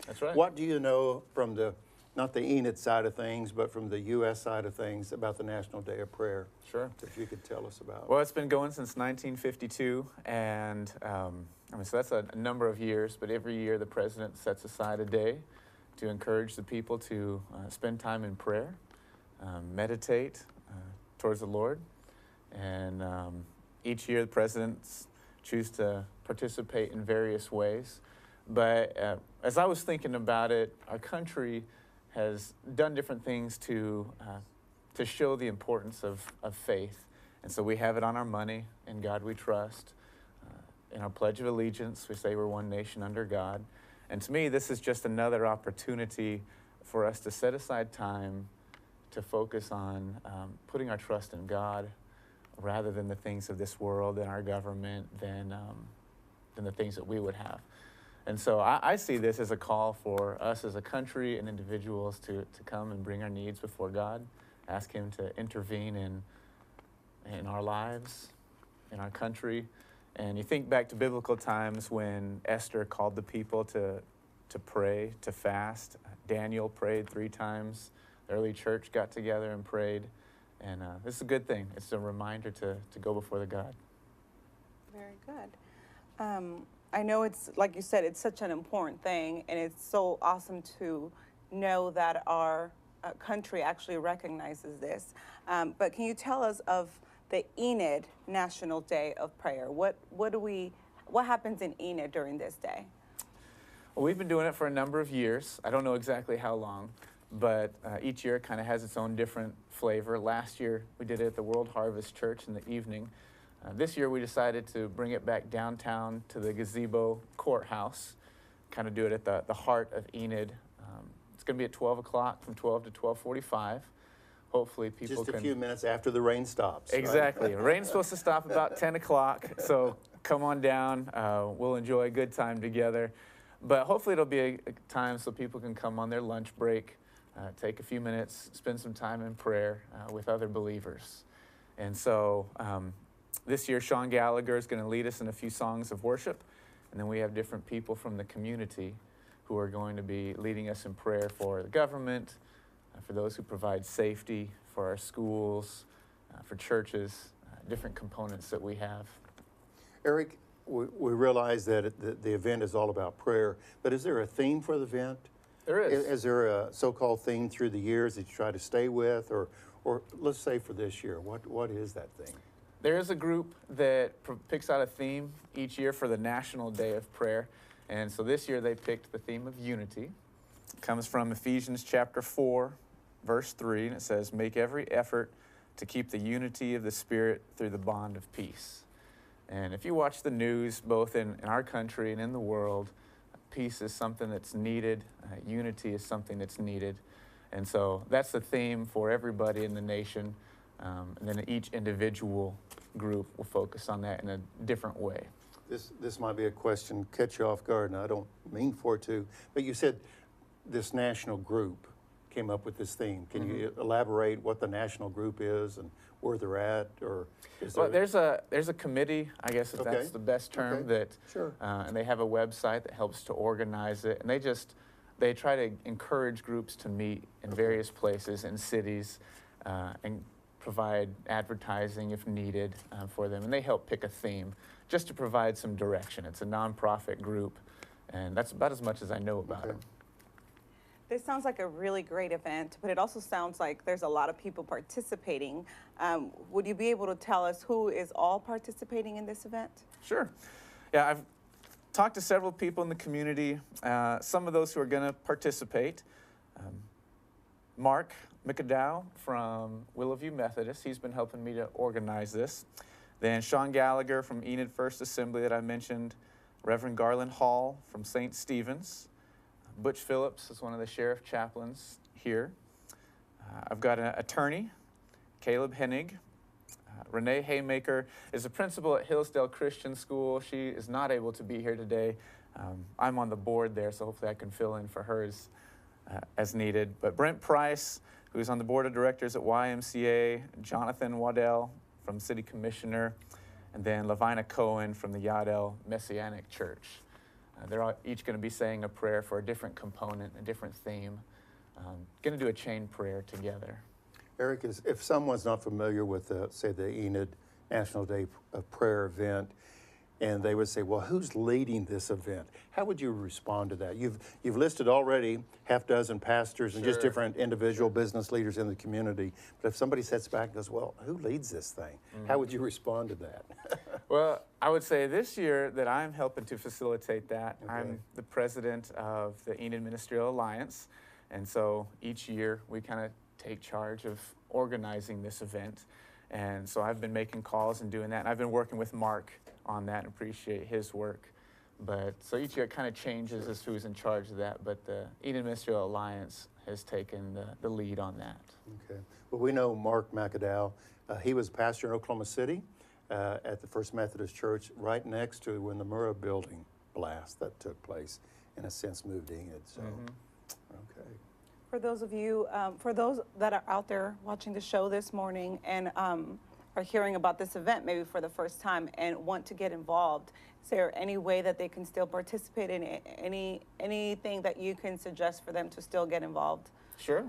That's right. What do you know from the, not the Enid side of things, but from the U.S. side of things about the National Day of Prayer? Sure. If you could tell us about. Well, it's been going since 1952, and so that's a number of years, but every year the president sets aside a day to encourage the people to spend time in prayer, meditate towards the Lord, and each year the presidents choose to participate in various ways. But as I was thinking about it, our country has done different things to show the importance of faith. And so we have it on our money, in God we trust. In our Pledge of Allegiance, we say we're one nation under God. And to me, this is just another opportunity for us to set aside time to focus on putting our trust in God rather than the things of this world and our government, than the things that we would have. And so I see this as a call for us as a country and individuals to come and bring our needs before God, ask Him to intervene in our lives, in our country. And you think back to biblical times when Esther called the people to pray, to fast. Daniel prayed 3 times. The early church got together and prayed. And this is a good thing. It's a reminder to go before the God. Very good. I know it's, like you said, it's such an important thing, and it's so awesome to know that our country actually recognizes this. But can you tell us of the Enid National Day of Prayer? What happens in Enid during this day? Well, we've been doing it for a number of years. I don't know exactly how long, but each year it kind of has its own different flavor. Last year we did it at the World Harvest Church in the evening. This year we decided to bring it back downtown to the gazebo courthouse, kind of do it at the heart of Enid. It's going to be at 12 o'clock from 12 to 12:45. Hopefully people Just a can... few minutes after the rain stops. Exactly. Right? Rain's supposed to stop about 10 o'clock, so come on down. We'll enjoy a good time together. But hopefully it'll be a time so people can come on their lunch break, take a few minutes, spend some time in prayer with other believers. And so this year Sean Gallagher is going to lead us in a few songs of worship, and then we have different people from the community who are going to be leading us in prayer for the government, for those who provide safety, for our schools, for churches, different components that we have. Erik, we realize that the event is all about prayer, but is there a theme for the event? There is. Is there a so-called theme through the years that you try to stay with, or let's say for this year, what is that theme? There is a group that picks out a theme each year for the National Day of Prayer. And so this year they picked the theme of unity. It comes from Ephesians chapter 4, verse 3, and it says, "Make every effort to keep the unity of the Spirit through the bond of peace." And if you watch the news, both in our country and in the world, peace is something that's needed. Unity is something that's needed. And so that's the theme for everybody in the nation. And then each individual group will focus on that in a different way. This might be a question, catch you off guard, and I don't mean for it to, but you said this national group came up with this theme. Can you elaborate what the national group is and where they're at, or is there... Well, there's a committee, I guess if that's the best term, that sure. And they have a website that helps to organize it, and they try to encourage groups to meet in various places in cities and provide advertising if needed for them, and they help pick a theme just to provide some direction. It's a nonprofit group, and that's about as much as I know about it. This sounds like a really great event, but it also sounds like there's a lot of people participating. Would you be able to tell us who is all participating in this event? Sure. Yeah, I've talked to several people in the community, some of those who are going to participate. Mark McAdow from Willowview Methodist, he's been helping me to organize this. Then Sean Gallagher from Enid First Assembly that I mentioned, Reverend Garland Hall from St. Stephen's, Butch Phillips is one of the sheriff chaplains here. I've got an attorney, Caleb Hennig. Renee Haymaker is a principal at Hillsdale Christian School. She is not able to be here today. I'm on the board there, so hopefully I can fill in for her as needed. But Brent Price, who's on the board of directors at YMCA, Jonathan Waddell from City Commissioner, and then Lavina Cohen from the Yadel Messianic Church. They're each going to be saying a prayer for a different component, a different theme. Going to do a chain prayer together. Erik, if someone's not familiar with, say, the Enid National Day of Prayer event, and they would say, well, who's leading this event? How would you respond to that? You've listed already half dozen pastors and just Sure. different individual business leaders in the community. But if somebody sits back and goes, well, who leads this thing? How would you respond to that? Well, I would say this year that I'm helping to facilitate that. Okay. I'm the president of the Enid Ministerial Alliance. And so each year we kind of take charge of organizing this event. And so I've been making calls and doing that. And I've been working with Mark on that and appreciate his work. But so each year it kind of changes as to who's in charge of that. But the Enid Ministerial Alliance has taken the lead on that. Okay. Well, we know Mark McAdowell. He was pastor in Oklahoma City at the First Methodist Church right next to when the Murrah building blast that took place, in a sense, moved Enid. So, okay. For those of you, for those that are out there watching the show this morning and are hearing about this event maybe for the first time and want to get involved, is there any way that they can still participate in it? Anything that you can suggest for them to still get involved? Sure.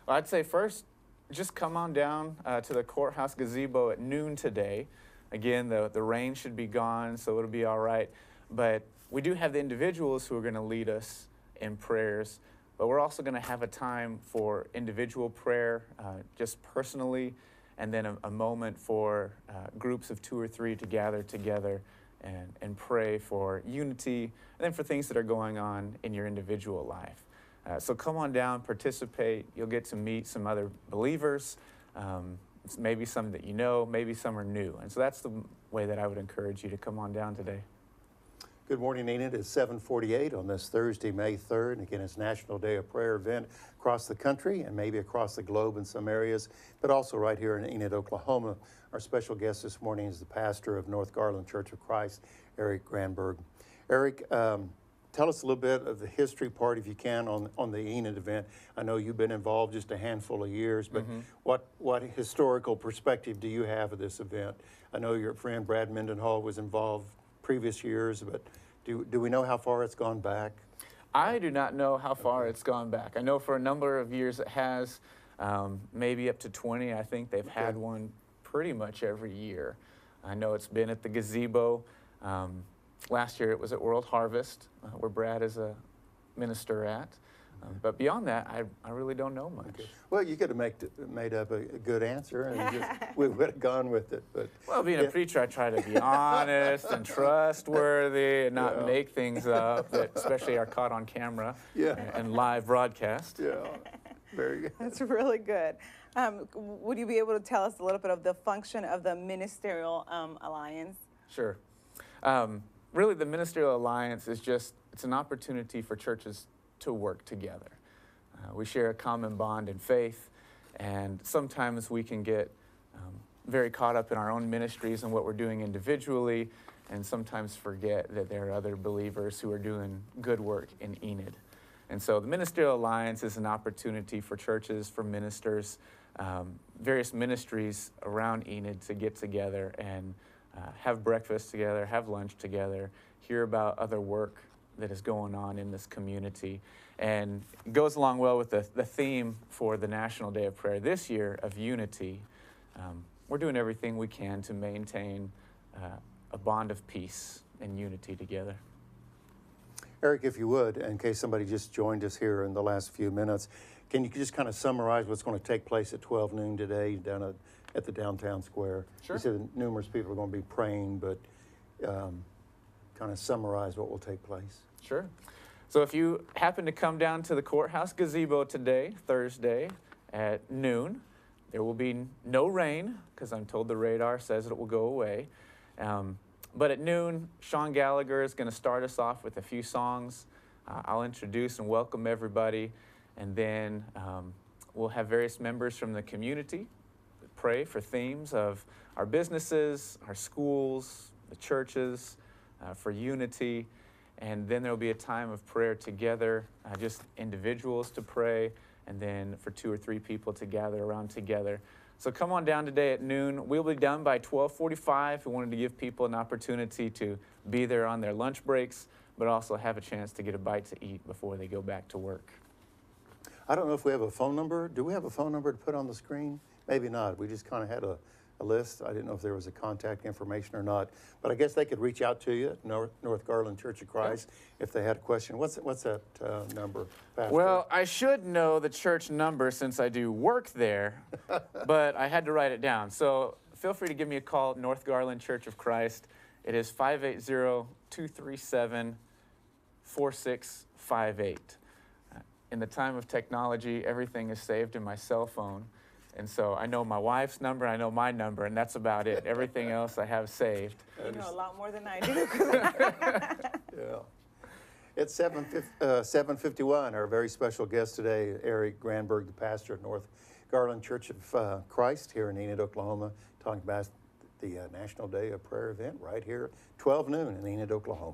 Well, I'd say first, just come on down to the courthouse gazebo at noon today. Again, the rain should be gone, so it'll be all right. But we do have the individuals who are going to lead us in prayers, but we're also going to have a time for individual prayer, just personally, and then a moment for groups of 2 or 3 to gather together and pray for unity, and then for things that are going on in your individual life. So come on down, participate. You'll get to meet some other believers, maybe some that you know, maybe some are new. And so that's the way that I would encourage you to come on down today. Good Morning Enid is 7:48 on this Thursday, May 3rd. And again, it's National Day of Prayer event across the country and maybe across the globe in some areas, but also right here in Enid, Oklahoma. Our special guest this morning is the pastor of North Garland Church of Christ, Erik Granberg. Erik, tell us a little bit of the history part, if you can, on the Enid event. I know you've been involved just a handful of years, but what historical perspective do you have of this event? I know your friend Brad Mendenhall was involved previous years, but do we know how far it's gone back? I do not know how far it's gone back. I know for a number of years it has, maybe up to 20. I think they've had one pretty much every year. I know it's been at the gazebo. Last year it was at World Harvest, where Brad is a minister at. But beyond that, I really don't know much. Okay. Well, you could have made up a good answer, and we would have gone with it. But well, being a preacher, I try to be honest and trustworthy and not make things up that especially are caught on camera and live broadcast. Yeah, very good. That's really good. Would you be able to tell us a little bit of the function of the Ministerial Alliance? Sure. Really, the Ministerial Alliance is it's an opportunity for churches to work together. We share a common bond in faith, and sometimes we can get very caught up in our own ministries and what we're doing individually, and sometimes forget that there are other believers who are doing good work in Enid. And so the Ministerial Alliance is an opportunity for churches, for ministers, various ministries around Enid to get together and have breakfast together, have lunch together, hear about other work that is going on in this community. And it goes along well with the theme for the National Day of Prayer this year of unity. We're doing everything we can to maintain a bond of peace and unity together. Erik, if you would, in case somebody just joined us here in the last few minutes, can you just kind of summarize what's going to take place at 12 noon today down at the downtown square? Sure. You said numerous people are going to be praying, but kind of summarize what will take place. Sure. So if you happen to come down to the courthouse gazebo today, Thursday, at noon, there will be no rain, because I'm told the radar says it will go away. But at noon, Sean Gallagher is going to start us off with a few songs. I'll introduce and welcome everybody, and then we'll have various members from the community pray for themes of our businesses, our schools, the churches, for unity. And then there'll be a time of prayer together, just individuals to pray, and then for 2 or 3 people to gather around together. So come on down today at noon. We'll be done by 12:45. We wanted to give people an opportunity to be there on their lunch breaks. but also have a chance to get a bite to eat before they go back to work. I don't know if we have a phone number. Do we have a phone number to put on the screen? Maybe not. We just kind of had a list. I didn't know if there was a contact information or not. But I guess they could reach out to you at North Garland Church of Christ if they had a question. What's that number, Pastor? Well, I should know the church number since I do work there, but I had to write it down. So feel free to give me a call at North Garland Church of Christ. It is 580-237-4658. In the time of technology, everything is saved in my cell phone. And so I know my wife's number, I know my number, and that's about it. Everything else I have saved. You know a lot more than I do. Yeah. It's 7:51. Our very special guest today, Erik Granberg, the pastor at North Garland Church of Christ here in Enid, Oklahoma, talking about the National Day of Prayer event right here, 12 noon in Enid, Oklahoma.